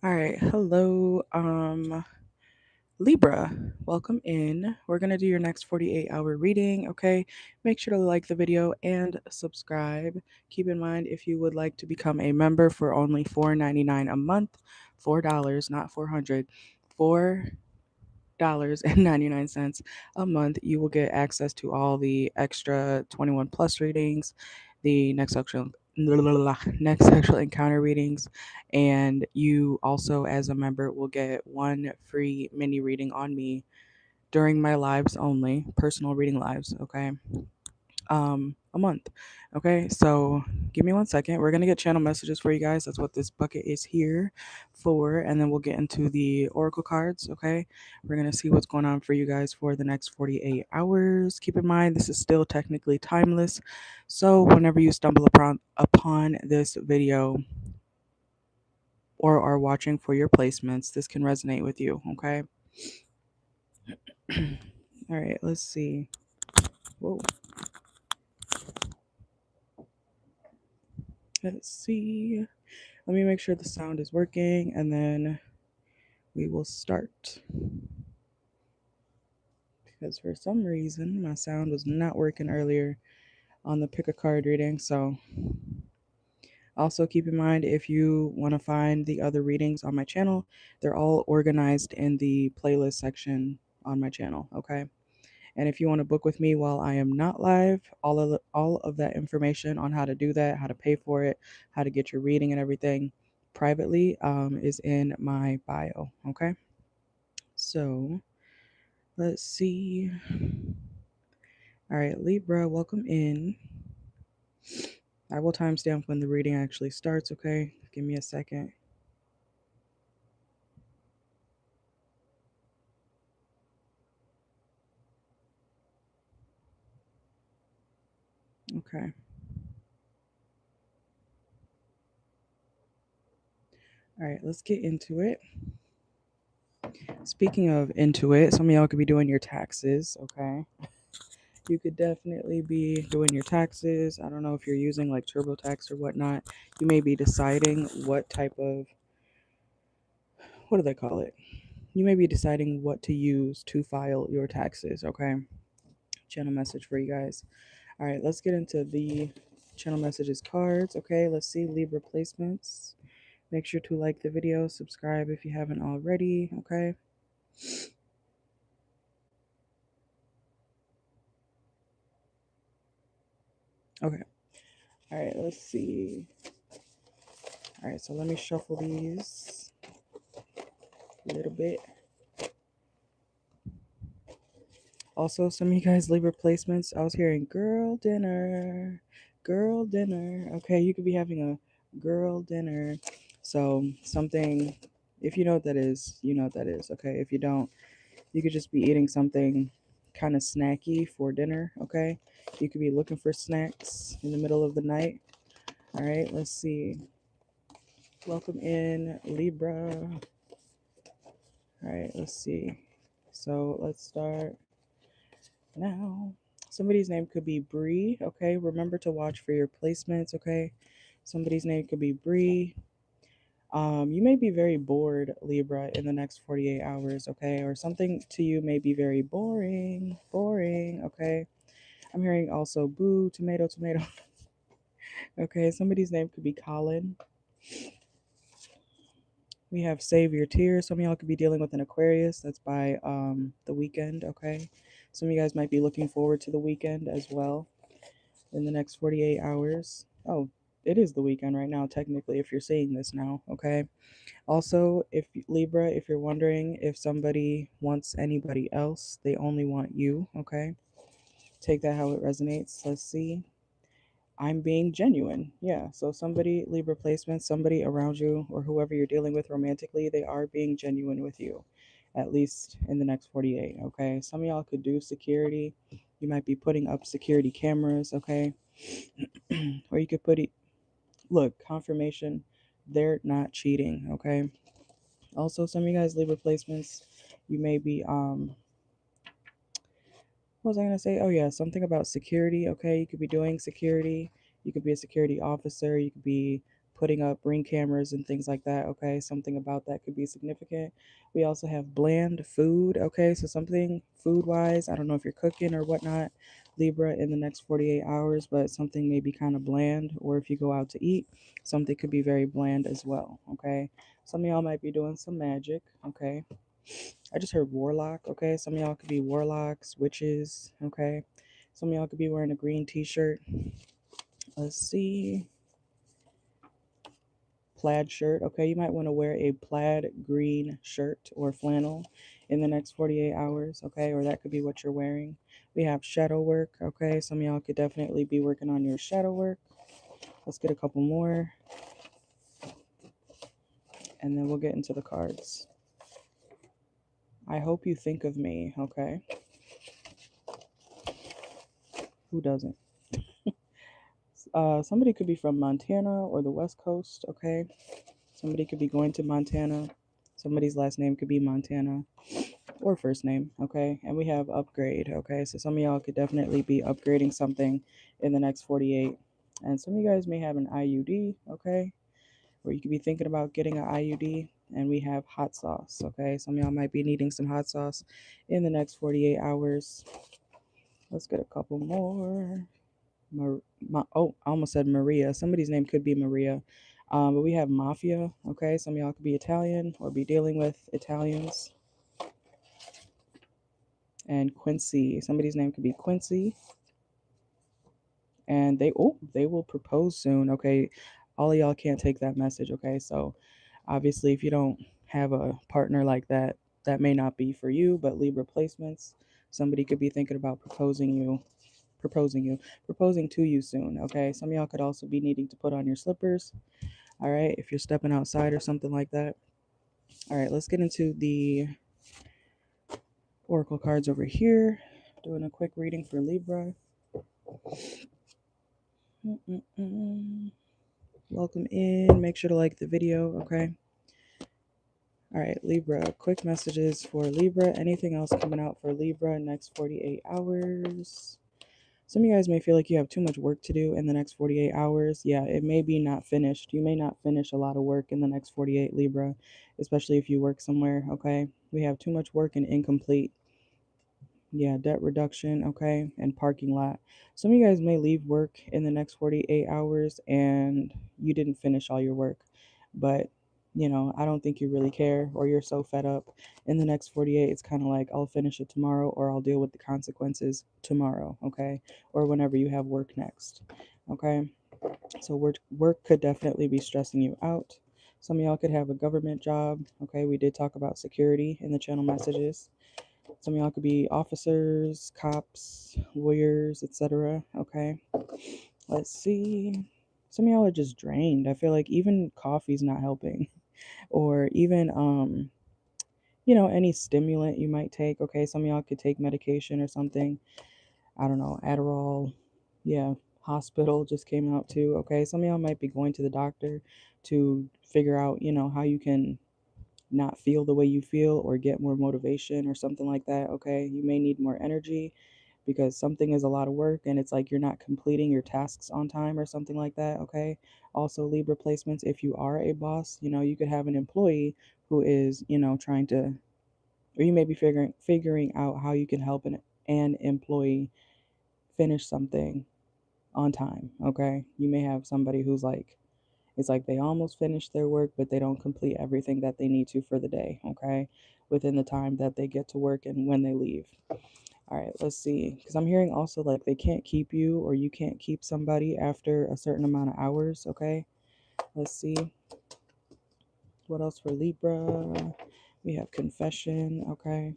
All right, hello, Libra. Welcome in. We're gonna do your next 48-hour reading. Okay, make sure to like the video and subscribe. Keep in mind if you would like to become a member for only $4.99 a month, $4, not 400, $4.99 a month, you will get access to all the extra 21 plus readings, the next sexual encounter readings, and you also as a member will get one free mini reading on me during my lives only, personal reading lives, okay? A month. Okay, so give me 1 second. We're gonna get channel messages for you guys. That's what this bucket is here for, and then we'll get into the oracle cards. Okay, we're gonna see what's going on for you guys for the next 48 hours. Keep in mind this is still technically timeless, so whenever you stumble upon this video or are watching for your placements, this can resonate with you. Okay. All right, let's see. Whoa. Let's see. Let me make sure the sound is working and then we will start. Because for some reason my sound was not working earlier on the pick a card reading. So also keep in mind if you want to find the other readings on my channel, they're all organized in the playlist section on my channel. Okay. And if you want to book with me while I am not live, all of that information on how to do that, how to pay for it, how to get your reading and everything privately is in my bio. Okay. So let's see. All right, Libra, welcome in. I will timestamp when the reading actually starts. Okay. Give me a second. Okay. All right, let's get into it. Speaking of into it, some of y'all could be doing your taxes. Okay. You could definitely be doing your taxes. I don't know if you're using like TurboTax or whatnot. You may be deciding what type of, what do they call it? You may be deciding what to use to file your taxes. Okay. Channel message for you guys. All right, let's get into the channel messages cards. Okay, let's see Libra placements. Make sure to like the video, subscribe if you haven't already. Okay. Okay. All right, let's see. All right, so let me shuffle these a little bit. Also, some of you guys leave replacements. I was hearing girl dinner, girl dinner. Okay, you could be having a girl dinner. So, something, if you know what that is, you know what that is. Okay, if you don't, you could just be eating something kind of snacky for dinner. Okay, you could be looking for snacks in the middle of the night. All right, let's see. Welcome in, Libra. All right, let's see. So, let's start now. Somebody's name could be Bree. Okay, remember to watch for your placements. Okay, somebody's name could be Bree. You may be very bored, Libra, in the next 48 hours. Okay, or something to you may be very boring. Boring. Okay, I'm hearing also boo, tomato, tomato. Okay, somebody's name could be Colin. We have Save Your Tears. Some of y'all could be dealing with an Aquarius. That's by the weekend. Okay, some of you guys might be looking forward to the weekend as well in the next 48 hours. Oh, it is the weekend right now, technically, if you're seeing this now. Okay. Also, if Libra, if you're wondering if somebody wants anybody else, they only want you. Okay. Take that how it resonates. Let's see. I'm being genuine. Yeah. So somebody, Libra placement, somebody around you or whoever you're dealing with romantically, they are being genuine with you, at least in the next 48. Okay. Some of y'all could do security. You might be putting up security cameras. Okay. Or you could put it, look, confirmation, they're not cheating. Okay. Also, some of you guys leave replacements. You may be, what was I going to say? Oh, yeah, something about security. Okay. You could be doing security. You could be a security officer. You could be putting up ring cameras and things like that. Okay, something about that could be significant. We also have bland food. Okay, so something food wise, I don't know if you're cooking or whatnot, Libra, in the next 48 hours, but something may be kind of bland. Or if you go out to eat, something could be very bland as well. Okay, some of y'all might be doing some magic. Okay, I just heard warlock. Okay, some of y'all could be warlocks, witches. Okay, some of y'all could be wearing a green t-shirt. Let's see. Plaid shirt. Okay, you might want to wear a plaid green shirt or flannel in the next 48 hours. Okay, or that could be what you're wearing. We have shadow work. Okay, some of y'all could definitely be working on your shadow work. Let's get a couple more, and then we'll get into the cards. I hope you think of me. Okay, who doesn't? Somebody could be from Montana or the West Coast. Okay, somebody could be going to Montana. Somebody's last name could be Montana or first name. Okay, and we have upgrade. Okay, so some of y'all could definitely be upgrading something in the next 48. And some of you guys may have an IUD. Okay, or you could be thinking about getting an IUD. And we have hot sauce. Okay, some of y'all might be needing some hot sauce in the next 48 hours. Let's get a couple more. I almost said Maria. Somebody's name could be Maria. But we have mafia. Okay, some of y'all could be Italian or be dealing with Italians. And Quincy. Somebody's name could be Quincy. And they will propose soon. Okay, all of y'all can't take that message. Okay, so obviously if you don't have a partner like that, that may not be for you. But Libra placements, somebody could be thinking about proposing to you soon. Okay, some of y'all could also be needing to put on your slippers. All right, if you're stepping outside or something like that. All right, let's get into the oracle cards over here. Doing a quick reading for Libra. Welcome in. Make sure to like the video. Okay. All right, Libra. Quick messages for Libra. Anything else coming out for Libra next 48 hours? Some of you guys may feel like you have too much work to do in the next 48 hours. Yeah, it may be not finished. You may not finish a lot of work in the next 48, Libra, especially if you work somewhere, okay? We have too much work and incomplete. Yeah, debt reduction, okay, and parking lot. Some of you guys may leave work in the next 48 hours and you didn't finish all your work. But, I don't think you really care, or you're so fed up. In the next 48, it's kind of like, I'll finish it tomorrow, or I'll deal with the consequences tomorrow, okay? Or whenever you have work next, okay? So work could definitely be stressing you out. Some of y'all could have a government job, okay? We did talk about security in the channel messages. Some of y'all could be officers, cops, lawyers, etc. Okay, let's see. Some of y'all are just drained. I feel like even coffee's not helping, or even any stimulant you might take. Okay, some of y'all could take medication or something. I don't know, Adderall. Yeah, hospital just came out too. Okay, some of y'all might be going to the doctor to figure out, how you can not feel the way you feel or get more motivation or something like that. Okay, you may need more energy because something is a lot of work and it's like you're not completing your tasks on time or something like that. Okay, also Libra placements, if you are a boss, you could have an employee who is trying to, or you may be figuring out how you can help an employee finish something on time. Okay, you may have somebody who's like, it's like they almost finish their work, but they don't complete everything that they need to for the day, okay? Within the time that they get to work and when they leave. All right, let's see. Because I'm hearing also like they can't keep you, or you can't keep somebody after a certain amount of hours, okay? Let's see. What else for Libra? We have confession, okay?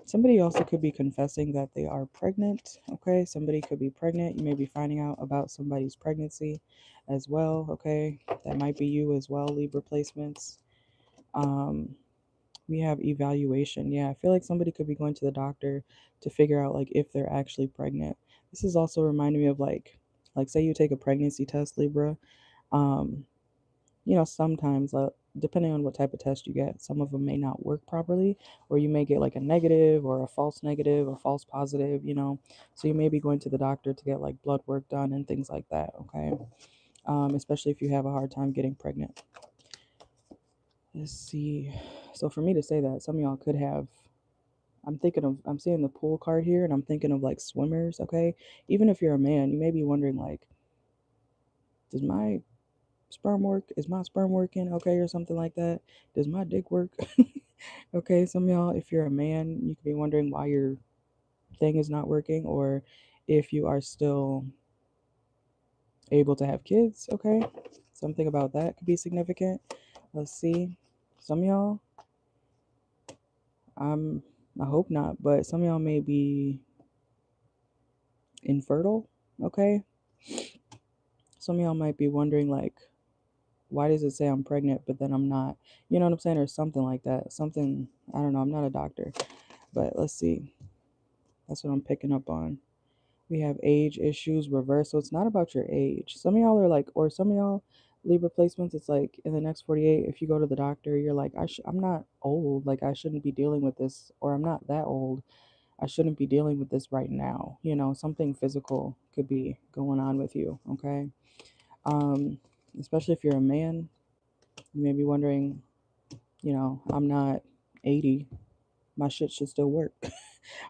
Somebody also could be confessing that they are pregnant, okay? Somebody could be pregnant. You may be finding out about somebody's pregnancy as well, okay? That might be you as well, Libra placements. We have evaluation. Yeah, I feel like somebody could be going to the doctor to figure out like if they're actually pregnant. This is also reminding me of like say you take a pregnancy test, Libra. Um, sometimes, depending on what type of test you get, some of them may not work properly, or you may get like a negative or a false negative, a false positive, So you may be going to the doctor to get like blood work done and things like that, okay? especially if you have a hard time getting pregnant. Let's see. So for me to say that, some of y'all could have, I'm seeing the pool card here, and I'm thinking of like swimmers, okay? Even if you're a man, you may be wondering, like, does my sperm work? Is my sperm working, okay, or something like that? Does my dick work? Okay, some of y'all, if you're a man, you could be wondering why your thing is not working, or if you are still able to have kids, okay? Something about that could be significant. Let's see. Some of y'all, I'm I hope not, but some of y'all may be infertile, okay? Some of y'all might be wondering, like, why does it say I'm pregnant but then I'm not? You know what I'm saying? Or something like that. Something, I don't know, I'm not a doctor. But let's see. That's what I'm picking up on. We have age issues reversed. So it's not about your age. Some of y'all are like, or some of y'all Libra placements, it's like in the next 48, if you go to the doctor, you're like, I'm not old. Like, I shouldn't be dealing with this, or I'm not that old. I shouldn't be dealing with this right now. You know, something physical could be going on with you, okay? Um, Especially if you're a man, you may be wondering, I'm not 80. My shit should still work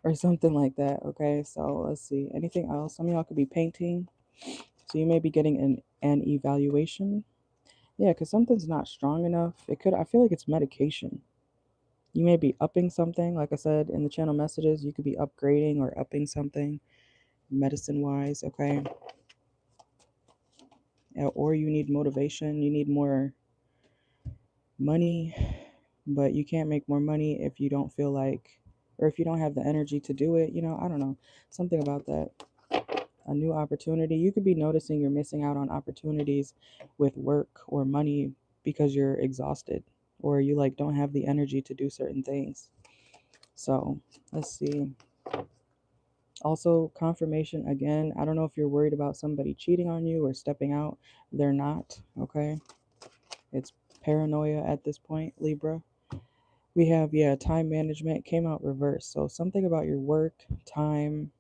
or something like that, okay? So let's see. Anything else? Some of y'all could be painting. So you may be getting an evaluation. Yeah, because something's not strong enough. I feel like it's medication. You may be upping something. Like I said in the channel messages, you could be upgrading or upping something medicine wise, okay? Or you need motivation. You need more money, but you can't make more money if you don't feel like, or if you don't have the energy to do it. I don't know. Something about that. A new opportunity. You could be noticing you're missing out on opportunities with work or money because you're exhausted, or you like don't have the energy to do certain things. So let's see. Also, confirmation again. I don't know if you're worried about somebody cheating on you or stepping out. They're not, okay? It's paranoia at this point, Libra. We have, yeah, time management came out reversed. So something about your work, time,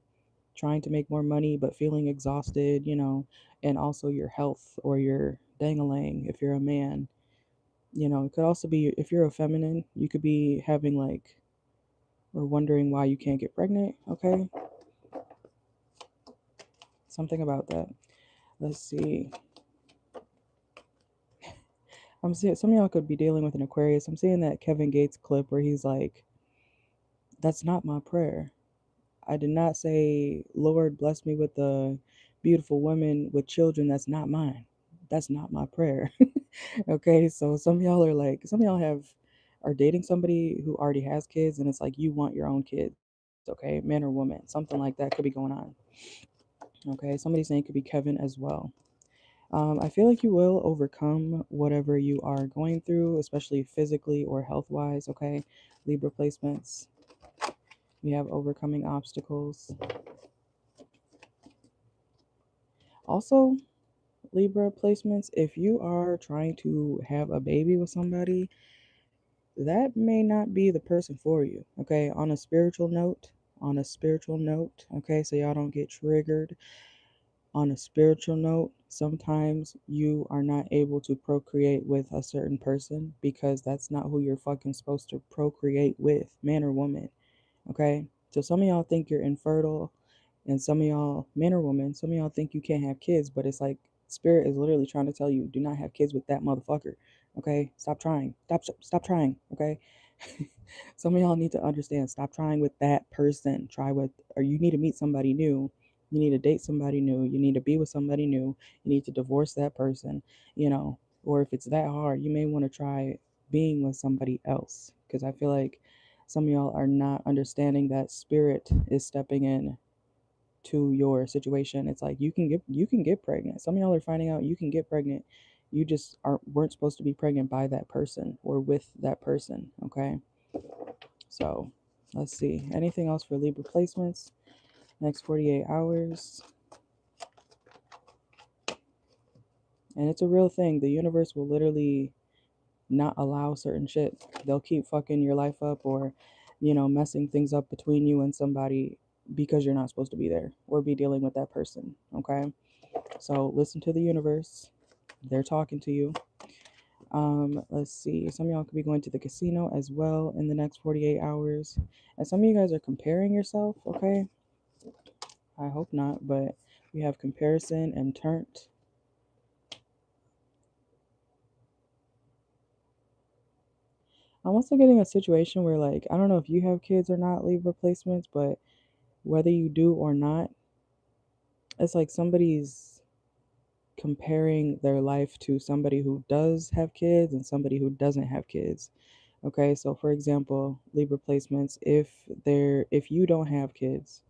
trying to make more money but feeling exhausted, and also your health or your dangalang if you're a man. It could also be, if you're a feminine, you could be having like, or wondering why you can't get pregnant, okay? Something about that. Let's see. I'm seeing some of y'all could be dealing with an Aquarius. I'm seeing that Kevin Gates clip where he's like, that's not my prayer. I did not say, Lord, bless me with a beautiful woman with children. That's not mine. That's not my prayer. Okay, so some of y'all are dating somebody who already has kids, and it's like you want your own kids, okay, man or woman, something like that could be going on. Okay, somebody's saying it could be Kevin as well. I feel like you will overcome whatever you are going through, especially physically or health wise. Okay, Libra placements. We have overcoming obstacles. Also, Libra placements, if you are trying to have a baby with somebody, that may not be the person for you. Okay, on a spiritual note, okay, so y'all don't get triggered. On a spiritual note, sometimes you are not able to procreate with a certain person because that's not who you're fucking supposed to procreate with, man or woman. Okay, so some of y'all think you're infertile, and some of y'all, men or women, some of y'all think you can't have kids, but it's like spirit is literally trying to tell you, do not have kids with that motherfucker. Okay, stop trying. Stop trying. Okay. Some of y'all need to understand. Stop trying with that person. Or you need to meet somebody new. You need to date somebody new. You need to be with somebody new. You need to divorce that person. Or if it's that hard, you may want to try being with somebody else. Because I feel like some of y'all are not understanding that spirit is stepping in to your situation. It's like you can get pregnant. Some of y'all are finding out you can get pregnant. You just weren't supposed to be pregnant by that person or with that person. Okay. So let's see. Anything else for Libra placements? Next 48 hours. And it's a real thing. The universe will literally not allow certain shit. They'll keep fucking your life up, or, messing things up between you and somebody because you're not supposed to be there or be dealing with that person. Okay. So listen to the universe. they're talking to you. Let's see. Some of y'all could be going to the casino as well in the next 48 hours. And some of you guys are comparing yourself, okay? I hope not, but we have comparison and turnt. I'm also getting a situation where, like, I don't know if you have kids or not, Libra placements, but whether you do or not, it's like somebody's comparing their life to somebody who does have kids and somebody who doesn't have kids. Okay, so for example, Libra placements, if you don't have kids,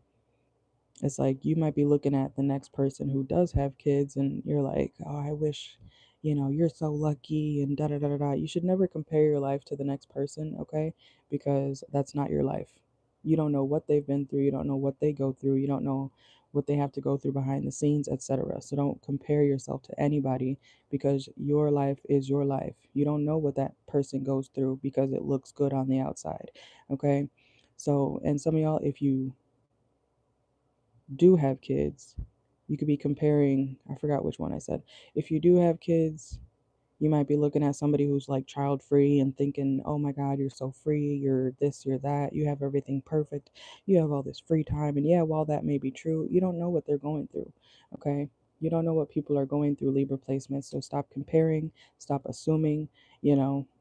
it's like you might be looking at the next person who does have kids and you're like, oh, I wish, you're so lucky and da da da da da. You should never compare your life to the next person, okay? Because that's not your life. You don't know what they've been through, you don't know what they go through, you don't know what they have to go through behind the scenes, etc. So don't compare yourself to anybody because your life is your life. You don't know what that person goes through because it looks good on the outside, okay? So, and some of y'all, if you do have kids, you could be comparing, I forgot which one I said. If you do have kids, you might be looking at somebody who's like child free and thinking, oh my God, you're so free, you're this, you're that, you have everything perfect, you have all this free time. And yeah, while that may be true, you don't know what they're going through, okay? You don't know what people are going through, Libra placements. So stop comparing, stop assuming,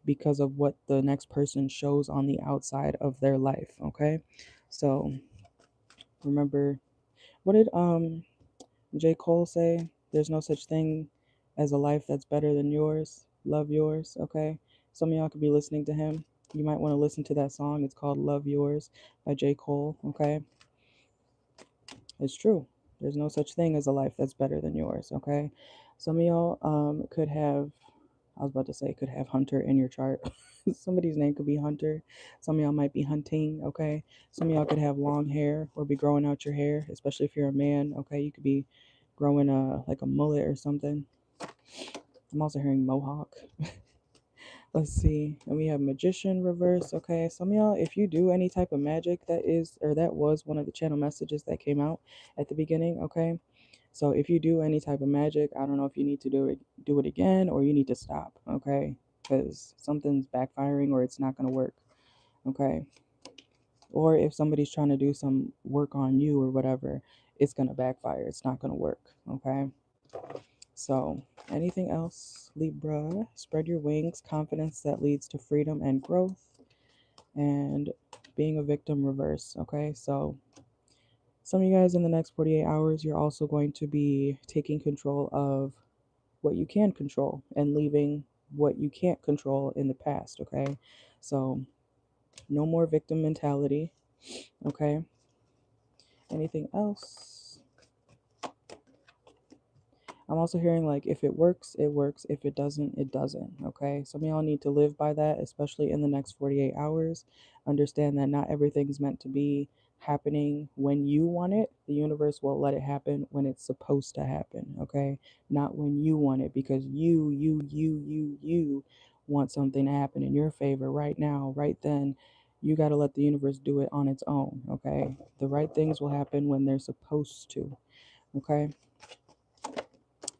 because of what the next person shows on the outside of their life, okay? So remember, what did J. Cole say? There's no such thing as a life that's better than yours. Love yours, okay? Some of y'all could be listening to him. You might want to listen to that song. It's called Love Yours by J. Cole, okay? It's true. There's no such thing as a life that's better than yours, okay? Some of y'all could have, I was about to say, could have Hunter in your chart. Somebody's name could be Hunter. Some of y'all might be hunting, okay? Some of y'all could have long hair or be growing out your hair, especially if you're a man, okay? You could be growing like a mullet or something. I'm also hearing mohawk. Let's see. And we have magician reverse. Okay. Some of y'all, if you do any type of magic, that was one of the channel messages that came out at the beginning. Okay. So if you do any type of magic, I don't know if you need to do it again or you need to stop. Okay. Because something's backfiring or it's not going to work. Okay. Or if somebody's trying to do some work on you or whatever, it's going to backfire. It's not going to work. Okay. So, anything else, Libra? Spread your wings, confidence that leads to freedom and growth, and being a victim reverse. Okay, so some of you guys in the next 48 hours, you're also going to be taking control of what you can control and leaving what you can't control in the past. Okay, so no more victim mentality. Okay, anything else? I'm also hearing like if it works, it works. If it doesn't, it doesn't. Okay. Some of y'all need to live by that, especially in the next 48 hours. Understand that not everything's meant to be happening when you want it. The universe will let it happen when it's supposed to happen. Okay. Not when you want it because you want something to happen in your favor right now, right then. You got to let the universe do it on its own. Okay. The right things will happen when they're supposed to. Okay.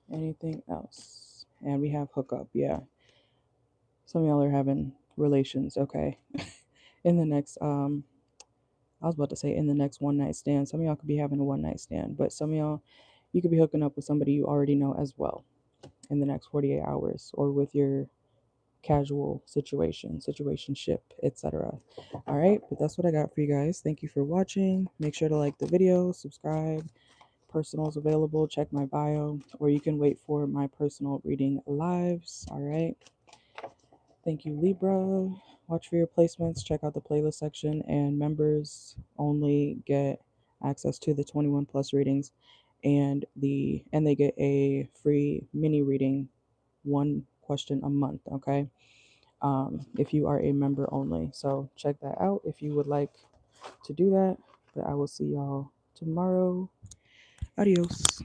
Anything else? And we have hookup. Yeah. Some of y'all are having relations. Okay. In the next, I was about to say in the next one night stand. Some of y'all could be having a one night stand, but some of y'all, you could be hooking up with somebody you already know as well in the next 48 hours or with your casual situationship, etc. All right. But that's what I got for you guys. Thank you for watching. Make sure to like the video, subscribe. Personals available. Check my bio, or you can wait for my personal reading lives. All right. Thank you, Libra. Watch for your placements. Check out the playlist section, and members only get access to the 21 plus readings, and they get a free mini reading, one question a month. Okay. If you are a member only, so check that out if you would like to do that. But I will see y'all tomorrow. Adios.